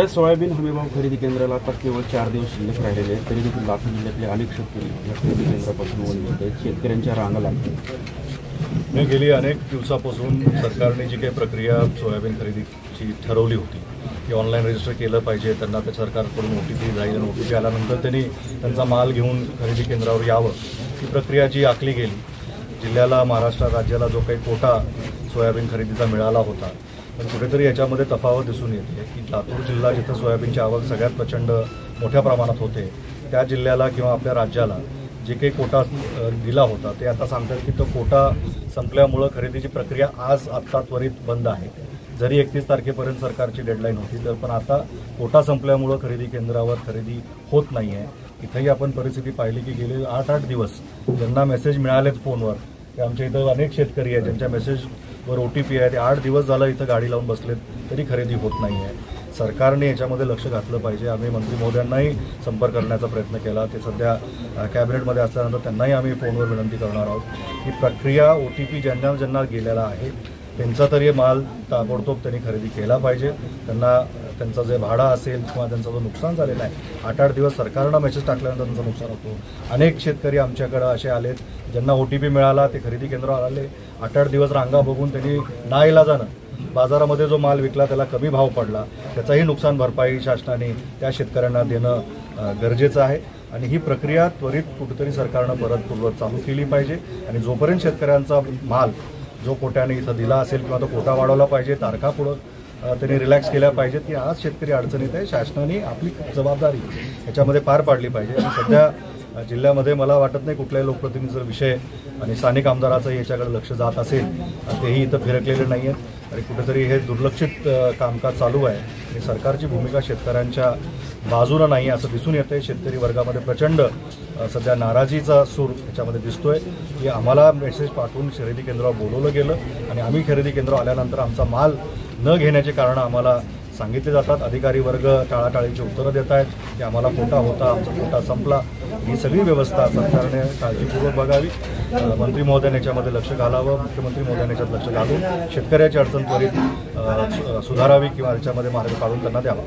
Soybean हमीभाव खरेदी केंद्राला आता केवळ 4 दिवस शिल्लक राहिलेले आहेत, तरी देखील लातूर जिल्ह्यातले अनेक शेतकरी या खरेदी केंद्रापासून वंचित आहेत. शेतकऱ्यांच्या रांगा लागतात. मी गेली अनेक दिवसापासून सरकारने जी काही प्रक्रिया सोयाबीन खरेदीची ठरवली होती की ऑनलाईन रजिस्टर केलं पाहिजे, त्यांना त्या सरकारकडून OTP जाईल आणि OTP आल्यानंतर त्यांनी त्यांचा माल घेऊन खरेदी केंद्रावर यावं, ही प्रक्रिया जी आखली गेली. जिल्ह्याला, महाराष्ट्र राज्याला जो काही कोटा सोयाबीन खरेदीचा मिळाला होता, पण कुठेतरी याच्यामध्ये तफावत दिसून येते की लातूर जिल्हा जिथं सोयाबीनची आवक सगळ्यात प्रचंड मोठ्या प्रमाणात होते, त्या जिल्ह्याला किंवा आपल्या राज्याला जे काही कोटा दिला होता ते आता सांगतात की तो कोटा संपल्यामुळं खरेदीची प्रक्रिया आत्ता त्वरित बंद आहे. जरी 31 तारखेपर्यंत सरकारची डेडलाईन होती, तर पण आता कोटा संपल्यामुळं खरेदी केंद्रावर खरेदी होत नाही आहे. इथंही आपण परिस्थिती पाहिली की गेले 8 दिवस ज्यांना मेसेज मिळालेत फोनवर, ते आमच्या इथं अनेक शेतकरी आहेत ज्यांच्या मेसेजवर OTP आहे, ते 8 दिवस झालं इथं गाडी लावून बसलेत, तरी खरेदी होत नाही आहे. सरकारने याच्यामध्ये लक्ष घातलं पाहिजे. आम्ही मंत्री महोदयांनाही संपर्क करण्याचा प्रयत्न केला. ते सध्या कॅबिनेटमध्ये असल्यानंतर त्यांनाही आम्ही फोनवर विनंती करणार आहोत की प्रक्रिया OTP ज्यांना गेलेला आहे त्यांचा तरी माल ताबडतोब त्यांनी खरेदी केला पाहिजे. त्यांचं जे भाडं असेल किंवा त्यांचं जो नुकसान झालेलं आहे, 8 दिवस सरकारनं मेसेज टाकल्यानंतर त्यांचं नुकसान होतो. अनेक शेतकरी आमच्याकडं असे आलेत ज्यांना OTP मिळाला, ते खरेदी केंद्रावर आले, 8 दिवस रांगा बघून त्यांनी नाईलाजानं बाजारामध्ये जो माल विकला त्याला कमी भाव पडला, त्याचाही नुकसान भरपाई शासनाने त्या शेतकऱ्यांना देणं गरजेचं आहे. आणि ही प्रक्रिया त्वरित कुठेतरी सरकारनं परत चालू केली पाहिजे. आणि जोपर्यंत शेतकऱ्यांचा माल जो कोट्याने इथं दिला असेल किंवा तो कोटा वाढवला पाहिजे, तारखा पुढं त्यांनी रिलॅक्स केल्या पाहिजेत, की आज शेतकरी अडचणीत आहे. शासनाने आपली जबाबदारी याच्यामध्ये पार पाडली पाहिजे. आणि सध्या जिल्ह्यामध्ये मला वाटत नाही कुठल्याही लोकप्रतिनिधीचा विषय आणि स्थानिक आमदाराचं याच्याकडे लक्ष जात असेल, तेही इथं फिरकलेले नाही आहेत आणि कुठेतरी हे दुर्लक्षित कामकाज चालू आहे. आणि सरकारची भूमिका शेतकऱ्यांच्या बाजूला नाही असं दिसून येतंय. शेतकरी वर्गामध्ये प्रचंड सध्या नाराजीचा सूर याच्यामध्ये दिसतोय की आम्हाला मेसेज पाठवून खरेदी केंद्रावर बोलवलं गेलं आणि आम्ही खरेदी केंद्रावर आल्यानंतर आमचा माल न घेण्याचे कारण आम्हाला सांगितले जातात. अधिकारी वर्ग टाळाटाळीची उत्तरं देत आहेत की आम्हाला कोटा होता, आमचा कोटा संपला. ही सगळी व्यवस्था सरकारने काळजीपूर्वक बघावी. मंत्री महोदयांनी याच्यामध्ये लक्ष घालावं, मुख्यमंत्री महोदयांनी याच्यात लक्ष घालून शेतकऱ्याची अडचण त्वरित सुधारावी किंवा याच्यामध्ये मार्ग काढून त्यांना द्यावा.